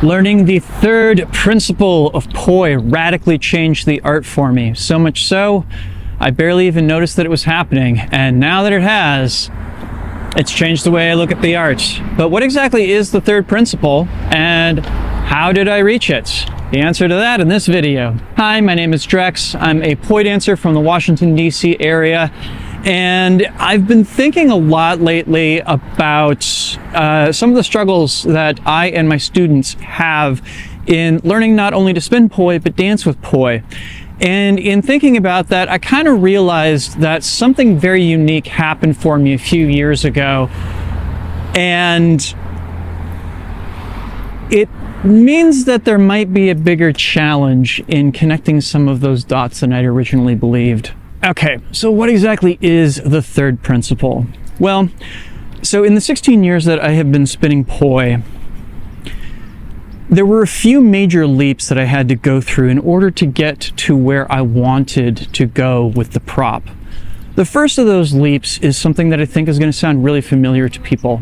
Learning the third principle of poi radically changed the art for me. So much so, I barely even noticed that it was happening. And now that it has, it's changed the way I look at the art. But what exactly is the third principle, and how did I reach it? The answer to that in this video. Hi, my name is Drex. I'm a poi dancer from the Washington, D.C. area. And I've been thinking a lot lately about some of the struggles that I and my students have in learning not only to spin poi, but dance with poi. And in thinking about that, I kind of realized that something very unique happened for me a few years ago. And it means that there might be a bigger challenge in connecting some of those dots than I'd originally believed. Okay, so what exactly is the third principle? Well, so in the 16 years that I have been spinning poi, there were a few major leaps that I had to go through in order to get to where I wanted to go with the prop. The first of those leaps is something that I think is going to sound really familiar to people,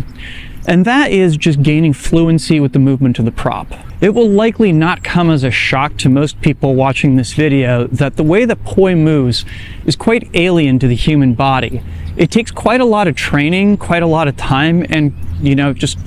and that is just gaining fluency with the movement of the prop. It will likely not come as a shock to most people watching this video that the way that poi moves is quite alien to the human body. It takes quite a lot of training, quite a lot of time, and just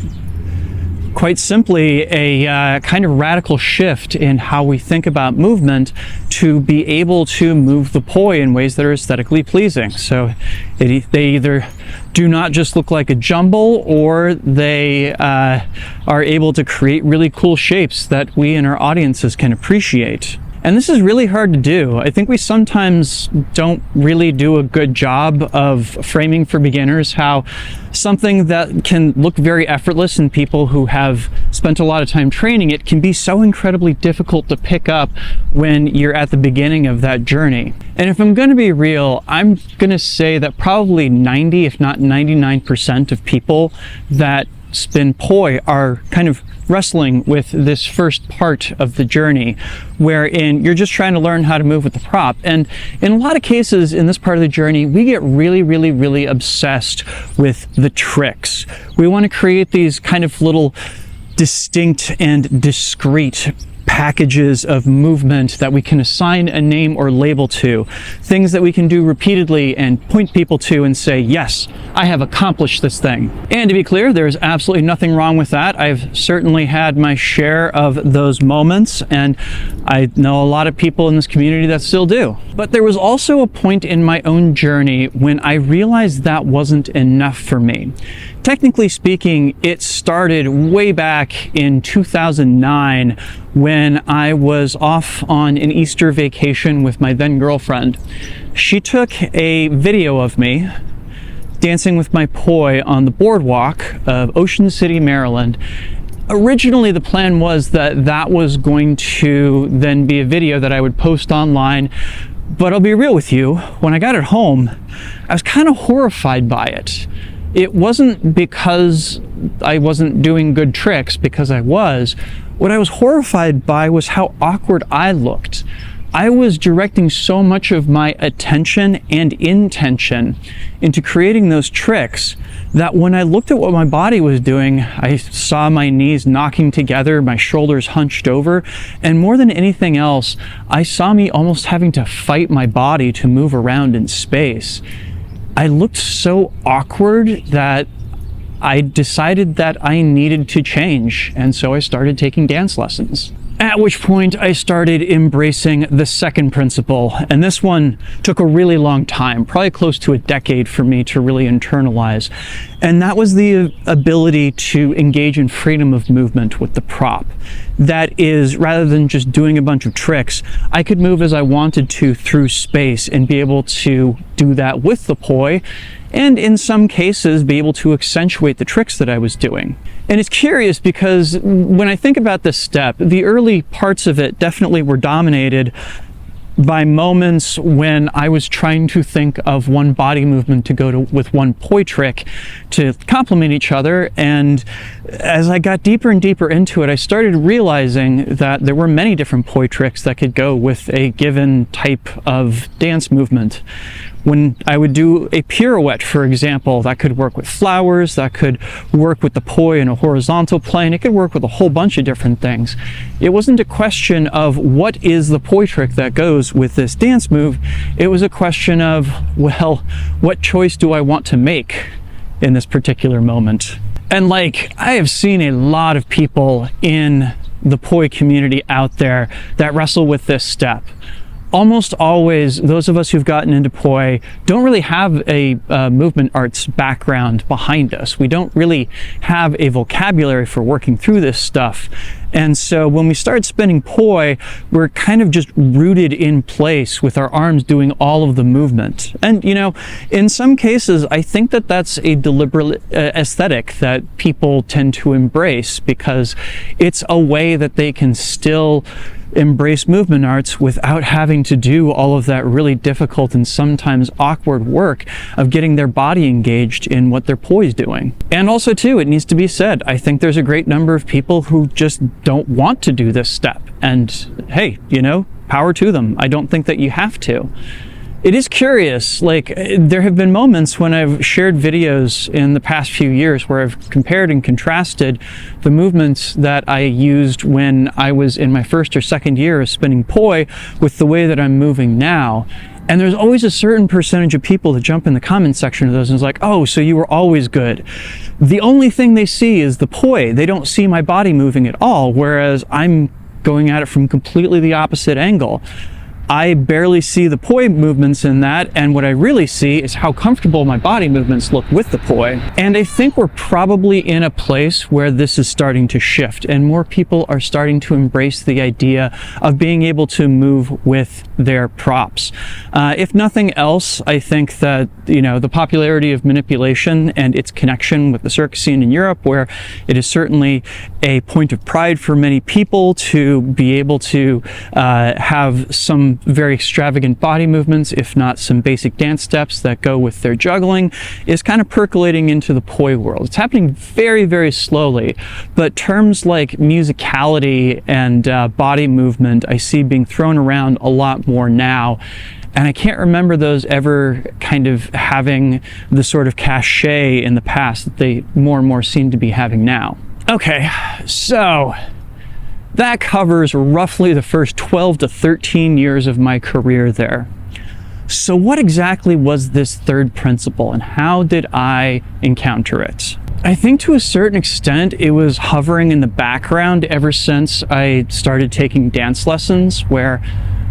quite simply a kind of radical shift in how we think about movement to be able to move the poi in ways that are aesthetically pleasing. So they either do not just look like a jumble, or they are able to create really cool shapes that we and our audiences can appreciate. And this is really hard to do. I think we sometimes don't really do a good job of framing for beginners how something that can look very effortless in people who have spent a lot of time training it can be so incredibly difficult to pick up when you're at the beginning of that journey. And if I'm going to be real, I'm going to say that probably 90, if not 99% of people that spin poi are kind of wrestling with this first part of the journey, wherein you're just trying to learn how to move with the prop. And in a lot of cases in this part of the journey, we get really obsessed with the tricks. We want to create these kind of little distinct and discrete packages of movement that we can assign a name or label to, things that we can do repeatedly and point people to and say, yes, I have accomplished this thing. And to be clear, there's absolutely nothing wrong with that. I've certainly had my share of those moments, and I know a lot of people in this community that still do. But there was also a point in my own journey when I realized that wasn't enough for me. Technically speaking, it started way back in 2009 when I was off on an Easter vacation with my then girlfriend. She took a video of me dancing with my poi on the boardwalk of Ocean City, Maryland. Originally, the plan was that that was going to then be a video that I would post online. But I'll be real with you, when I got it home, I was kind of horrified by it. It wasn't because I wasn't doing good tricks, because I was. What I was horrified by was how awkward I looked. I was directing so much of my attention and intention into creating those tricks that when I looked at what my body was doing, I saw my knees knocking together, my shoulders hunched over, and more than anything else, I saw me almost having to fight my body to move around in space. I looked so awkward that I decided that I needed to change, and so I started taking dance lessons. At which point I started embracing the second principle, and this one took a really long time, probably close to a decade for me to really internalize, and that was the ability to engage in freedom of movement with the prop. That is, rather than just doing a bunch of tricks, I could move as I wanted to through space and be able to do that with the poi, and in some cases be able to accentuate the tricks that I was doing. And it's curious because when I think about this step, the early parts of it definitely were dominated by moments when I was trying to think of one body movement to go to with one poi trick to complement each other. And as I got deeper and deeper into it, I started realizing that there were many different poi tricks that could go with a given type of dance movement. When I would do a pirouette, for example, that could work with flowers, that could work with the poi in a horizontal plane, it could work with a whole bunch of different things. It wasn't a question of what is the poi trick that goes with this dance move, it was a question of, well, what choice do I want to make in this particular moment? And like, I have seen a lot of people in the poi community out there that wrestle with this step. Almost always, those of us who've gotten into poi don't really have a movement arts background behind us. We don't really have a vocabulary for working through this stuff. And so when we start spinning poi, we're kind of just rooted in place with our arms doing all of the movement. And, you know, in some cases, I think that that's a deliberate aesthetic that people tend to embrace, because it's a way that they can still embrace movement arts without having to do all of that really difficult and sometimes awkward work of getting their body engaged in what their poi is doing. And also too, it needs to be said, I think there's a great number of people who just don't want to do this step. And hey, you know, power to them. I don't think that you have to. It is curious, like, there have been moments when I've shared videos in the past few years where I've compared and contrasted the movements that I used when I was in my first or second year of spinning poi with the way that I'm moving now. And there's always a certain percentage of people that jump in the comment section of those and is like, oh, so you were always good. The only thing they see is the poi. They don't see my body moving at all, whereas I'm going at it from completely the opposite angle. I barely see the poi movements in that, and what I really see is how comfortable my body movements look with the poi. And I think we're probably in a place where this is starting to shift, and more people are starting to embrace the idea of being able to move with their props. If nothing else, I think that, you know, the popularity of manipulation and its connection with the circus scene in Europe, where it is certainly a point of pride for many people to be able to have some very extravagant body movements, if not some basic dance steps that go with their juggling, is kind of percolating into the poi world. It's happening very, very slowly, but terms like musicality and body movement I see being thrown around a lot more now. And I can't remember those ever kind of having the sort of cachet in the past that they more and more seem to be having now. Okay, so that covers roughly the first 12 to 13 years of my career there. So what exactly was this third principle, and how did I encounter it? I think to a certain extent it was hovering in the background ever since I started taking dance lessons, where,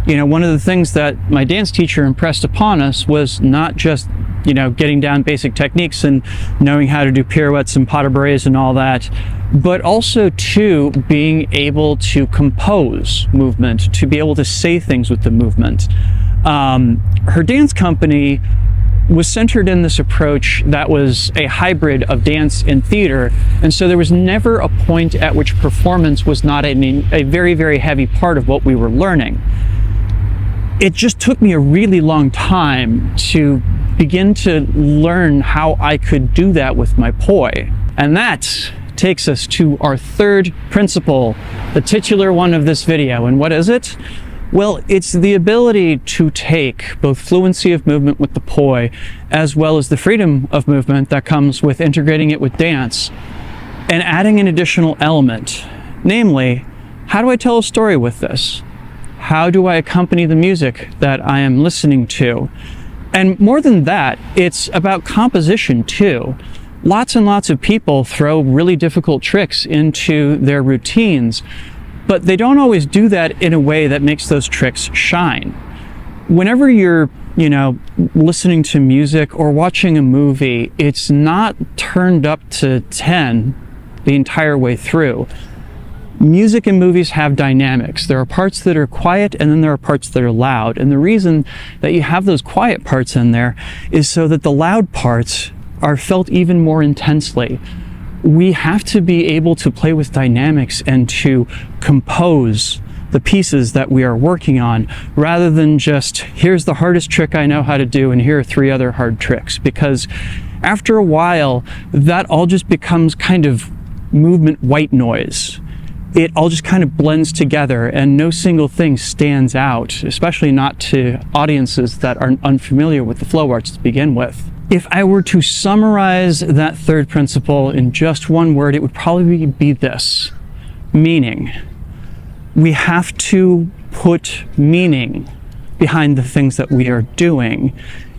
you know, one of the things that my dance teacher impressed upon us was not just, you know, getting down basic techniques and knowing how to do pirouettes and pas de bourrées and all that, but also too being able to compose movement, to be able to say things with the movement. Her dance company was centered in this approach that was a hybrid of dance and theater, and so there was never a point at which performance was not a very, very heavy part of what we were learning. It just took me a really long time to begin to learn how I could do that with my poi. And that takes us to our third principle, the titular one of this video. And what is it? Well, it's the ability to take both fluency of movement with the poi, as well as the freedom of movement that comes with integrating it with dance, and adding an additional element. Namely, how do I tell a story with this? How do I accompany the music that I am listening to? And more than that, it's about composition too. Lots and lots of people throw really difficult tricks into their routines, but they don't always do that in a way that makes those tricks shine. Whenever you're, you know, listening to music or watching a movie, it's not turned up to 10 the entire way through. Music in movies have dynamics. There are parts that are quiet, and then there are parts that are loud. And the reason that you have those quiet parts in there is so that the loud parts are felt even more intensely. We have to be able to play with dynamics and to compose the pieces that we are working on, rather than just, here's the hardest trick I know how to do and here are 3 other hard tricks. Because after a while, that all just becomes kind of movement white noise. it all just kind of blends together and no single thing stands out, especially not to audiences that are unfamiliar with the flow arts to begin with. If I were to summarize that third principle in just one word, it would probably be this: meaning. We have to put meaning behind the things that we are doing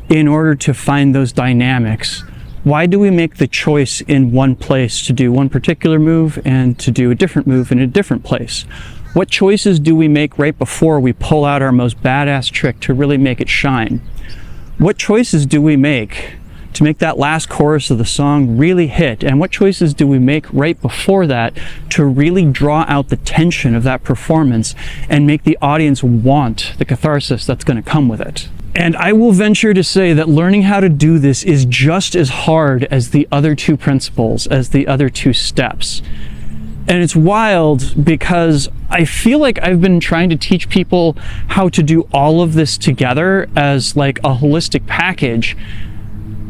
in order to find those dynamics. Why do we make the choice in one place to do one particular move and to do a different move in a different place? What choices do we make right before we pull out our most badass trick to really make it shine? What choices do we make to make that last chorus of the song really hit? And what choices do we make right before that to really draw out the tension of that performance and make the audience want the catharsis that's going to come with it? And I will venture to say that learning how to do this is just as hard as the other two principles, as the other two steps. And it's wild because I feel like I've been trying to teach people how to do all of this together as like a holistic package.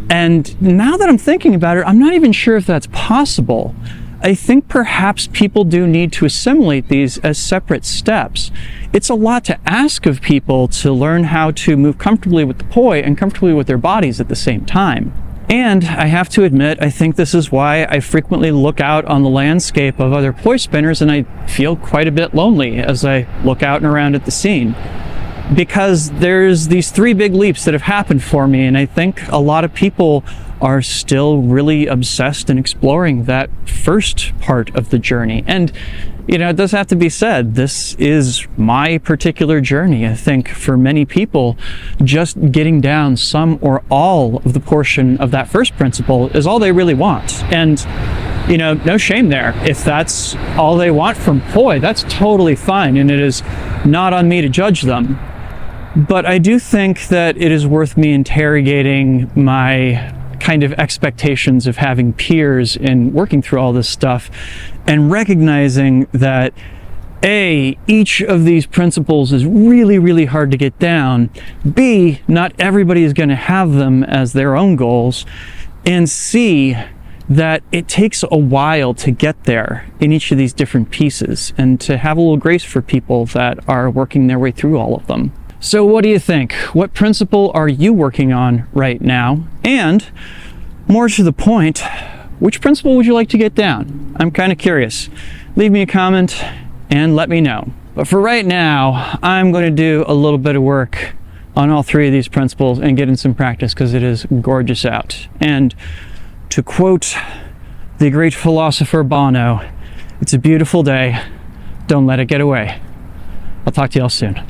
And now that I'm thinking about it, I'm not even sure if that's possible. I think perhaps people do need to assimilate these as separate steps. It's a lot to ask of people to learn how to move comfortably with the poi and comfortably with their bodies at the same time. And I have to admit, I think this is why I frequently look out on the landscape of other poi spinners and I feel quite a bit lonely as I look out and around at the scene. Because there's these three big leaps that have happened for me, and I think a lot of people are still really obsessed in exploring that first part of the journey. And you know, it does have to be said, this is my particular journey. I think for many people, just getting down some or all of the portion of that first principle is all they really want. And you know, no shame there. If that's all they want from poi, that's totally fine, and it is not on me to judge them. But I do think that it is worth me interrogating my kind of expectations of having peers in working through all this stuff and recognizing that A, each of these principles is really, really hard to get down. B, not everybody is going to have them as their own goals. And C, that it takes a while to get there in each of these different pieces and to have a little grace for people that are working their way through all of them. So what do you think? What principle are you working on right now? And more to the point, which principle would you like to get down? I'm kind of curious. Leave me a comment and let me know. But for right now, I'm going to do a little bit of work on all three of these principles and get in some practice because it is gorgeous out. And to quote the great philosopher Bono, it's a beautiful day. Don't let it get away. I'll talk to y'all soon.